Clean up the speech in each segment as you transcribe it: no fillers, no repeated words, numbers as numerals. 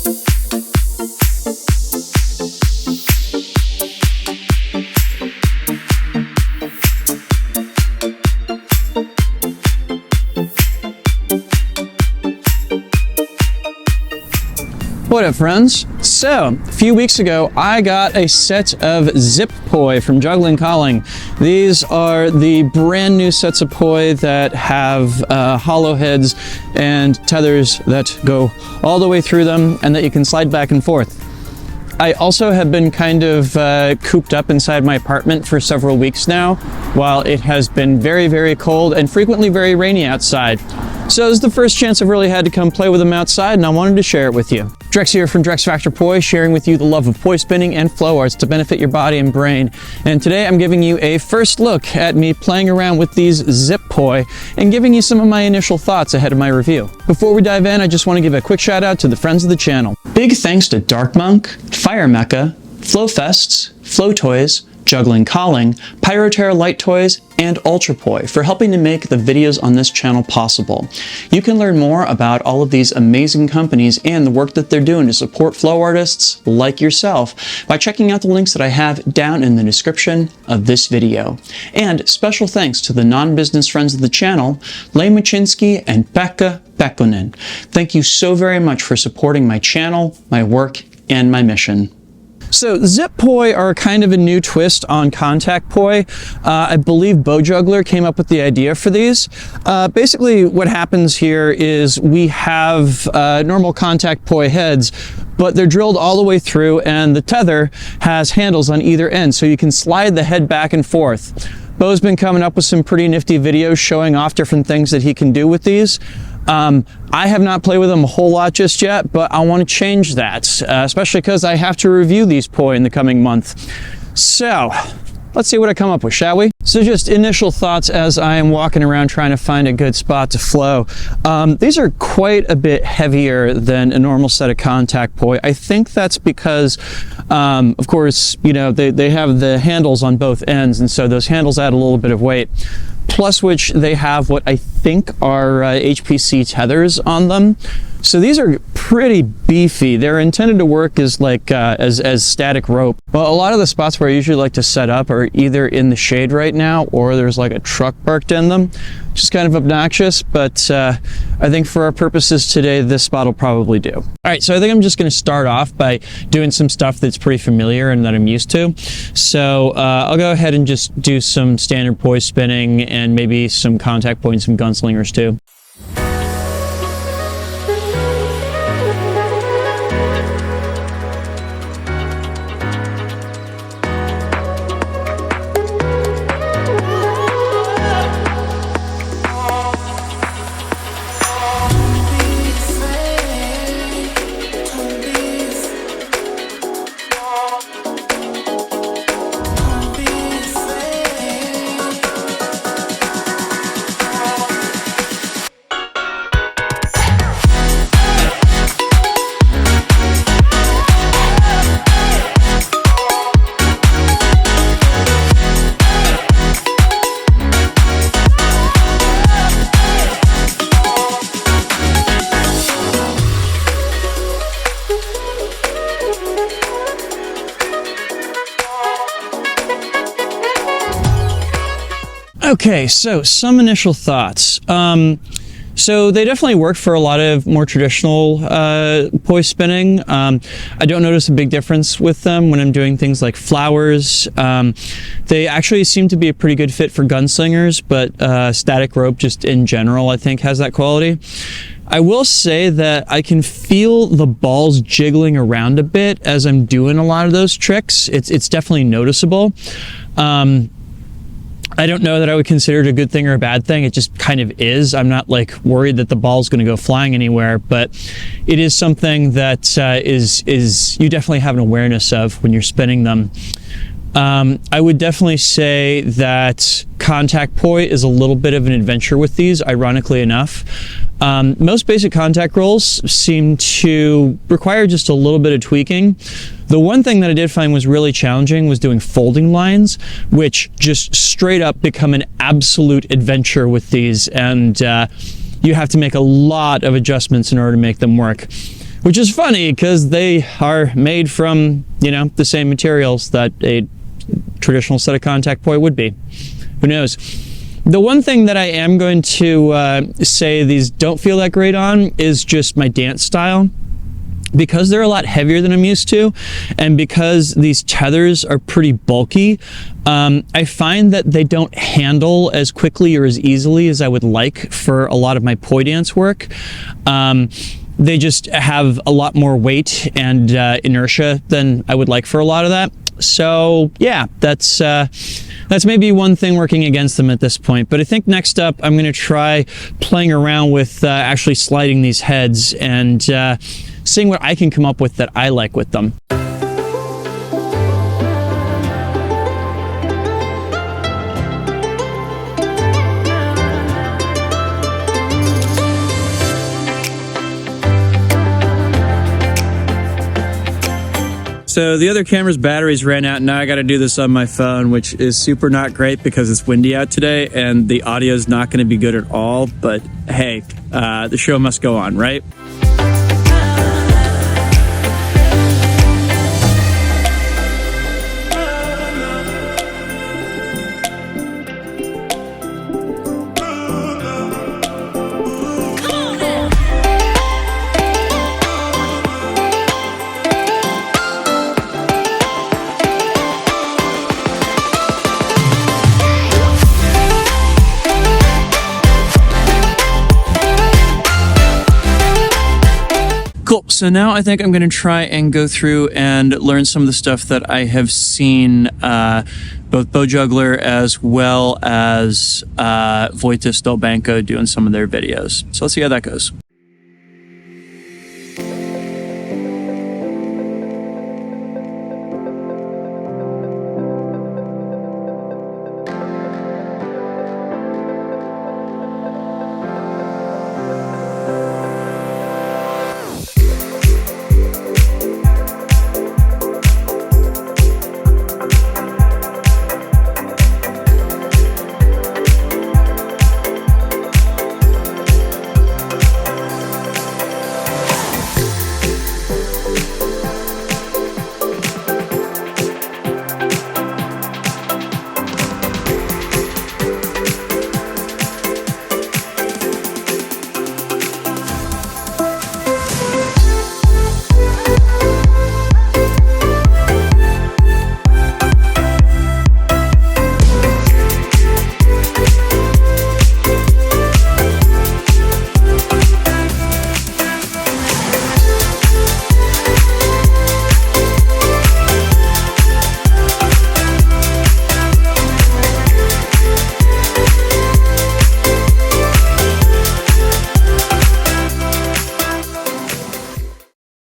What up, friends? So, a few weeks ago, I got a set of Zip Poi from Juggling Calling. These are the brand new sets of poi that have hollow heads and tethers that go all the way through them and that you can slide back and forth. I also have been kind of cooped up inside my apartment for several weeks now, while it has been very, very cold and frequently very rainy outside. So this is the first chance I've really had to come play with them outside, and I wanted to share it with you. Drex here from Drex Factor Poi, sharing with you the love of poi spinning and flow arts to benefit your body and brain. And today I'm giving you a first look at me playing around with these Zip Poi and giving you some of my initial thoughts ahead of my review. Before we dive in, I just want to give a quick shout out to the friends of the channel. Big thanks to Dark Monk, Fire Mecha, Flow Fests, Flow Toys, Juggling Calling, Pyroterra Light Toys, and Ultrapoi for helping to make the videos on this channel possible. You can learn more about all of these amazing companies and the work that they're doing to support flow artists like yourself by checking out the links that I have down in the description of this video. And special thanks to the non-business friends of the channel, Lain Mochinsky and Pekha Pekkonen. Thank you so very much for supporting my channel, my work, and my mission. So Zip Poi are kind of a new twist on contact poi. I believe Bow Juggler came up with the idea for these. Basically what happens here is we have normal contact poi heads, but they're drilled all the way through and the tether has handles on either end, so you can slide the head back and forth. Bo's been coming up with some pretty nifty videos showing off different things that he can do with these. I have not played with them a whole lot just yet, but I want to change that, especially because I have to review these poi in the coming month. So, let's see what I come up with, shall we? So just initial thoughts as I am walking around trying to find a good spot to flow. These are quite a bit heavier than a normal set of contact poi. I think that's because, of course, you know, they have the handles on both ends, and so those handles add a little bit of weight. Plus which they have what I think are HPC tethers on them. So these are pretty beefy. They're intended to work as like as static rope. But a lot of the spots where I usually like to set up are either in the shade right now or there's like a truck parked in them, which is kind of obnoxious, but I think for our purposes today, this spot will probably do. All right, so I think I'm just gonna start off by doing some stuff that's pretty familiar and that I'm used to. So I'll go ahead and just do some standard poi spinning and maybe some contact poi and some gunslingers too. Okay, so some initial thoughts. So they definitely work for a lot of more traditional poi spinning. I don't notice a big difference with them when I'm doing things like flowers. They actually seem to be a pretty good fit for gunslingers, but static rope just in general I think has that quality. I will say that I can feel the balls jiggling around a bit as I'm doing a lot of those tricks. It's definitely noticeable. I don't know that I would consider it a good thing or a bad thing. It just kind of is. I'm not like worried that the ball's going to go flying anywhere, but it is something that is you definitely have an awareness of when you're spinning them. I would definitely say that contact poi is a little bit of an adventure with these, ironically enough. Most basic contact rolls seem to require just a little bit of tweaking. The one thing that I did find was really challenging was doing folding lines, which just straight up become an absolute adventure with these, and you have to make a lot of adjustments in order to make them work. which is funny because they are made from, you know, the same materials that a traditional set of contact poi would be. Who knows? The one thing that I am going to say these don't feel that great on is just my dance style. Because they're a lot heavier than I'm used to, and because these tethers are pretty bulky, I find that they don't handle as quickly or as easily as I would like for a lot of my poi dance work. They just have a lot more weight and inertia than I would like for a lot of that. So yeah, that's maybe one thing working against them at this point. But I think next up, I'm going to try playing around with actually sliding these heads and seeing what I can come up with that I like with them. So the other camera's batteries ran out, and now I got to do this on my phone, which is super not great because it's windy out today and the audio is not going to be good at all. But hey, the show must go on, right? Cool. So now I think I'm going to try and go through and learn some of the stuff that I have seen both Bow Juggler as well as Wojtek Stolbenko do in some of their videos. So let's see how that goes.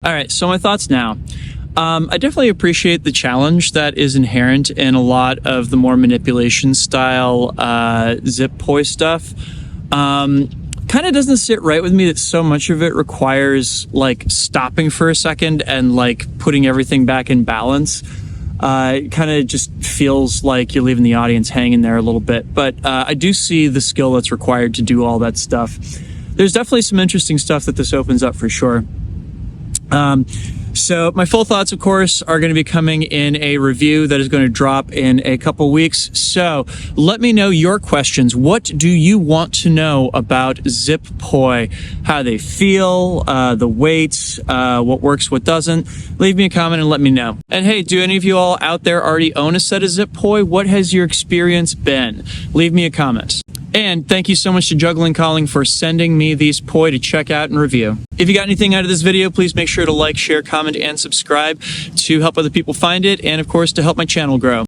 All right, so my thoughts now. I definitely appreciate the challenge that is inherent in a lot of the more manipulation style Zip Poi stuff. Kind of doesn't sit right with me that so much of it requires like stopping for a second and like putting everything back in balance. It kind of just feels like you're leaving the audience hanging there a little bit, but I do see the skill that's required to do all that stuff. There's definitely some interesting stuff that this opens up for sure. So my full thoughts, of course, are going to be coming in a review that is going to drop in a couple weeks. So let me know your questions. What do you want to know about Zip Poi? How they feel, the weights, what works, what doesn't? Leave me a comment and let me know. And hey, do any of you all out there already own a set of Zip Poi? What has your experience been? Leave me a comment. And thank you so much to Juggling Calling for sending me these poi to check out and review. If you got anything out of this video, please make sure to like, share, comment, and subscribe to help other people find it, and of course to help my channel grow.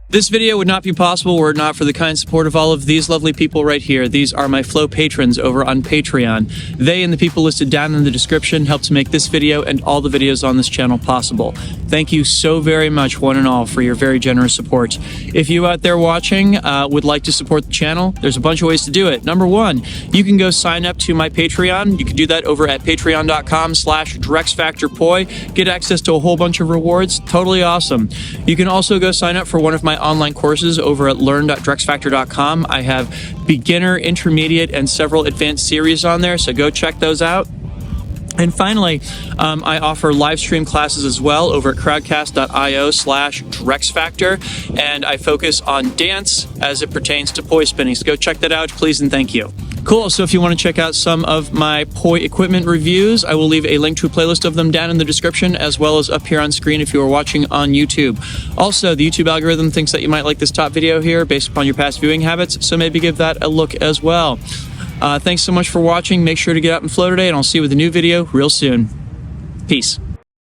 This video would not be possible were it not for the kind support of all of these lovely people right here. These are my Flow patrons over on Patreon. They and the people listed down in the description help to make this video and all the videos on this channel possible. Thank you so very much, one and all, for your very generous support. If you out there watching would like to support the channel, there's a bunch of ways to do it. Number one, you can go sign up to my Patreon. You can do that over at patreon.com/DrexFactorPoi. Get access to a whole bunch of rewards. Totally awesome. You can also go sign up for one of my online courses over at learn.drexfactor.com. I have beginner, intermediate, and several advanced series on there, so go check those out. And finally, I offer live stream classes as well over at crowdcast.io/DrexFactor, and I focus on dance as it pertains to poi spinning. So go check that out, please, and thank you. Cool, so if you want to check out some of my poi equipment reviews, I will leave a link to a playlist of them down in the description, as well as up here on screen if you are watching on YouTube. Also, the YouTube algorithm thinks that you might like this top video here based upon your past viewing habits, so maybe give that a look as well. Thanks so much for watching. Make sure to get out and flow today, and I'll see you with a new video real soon. Peace.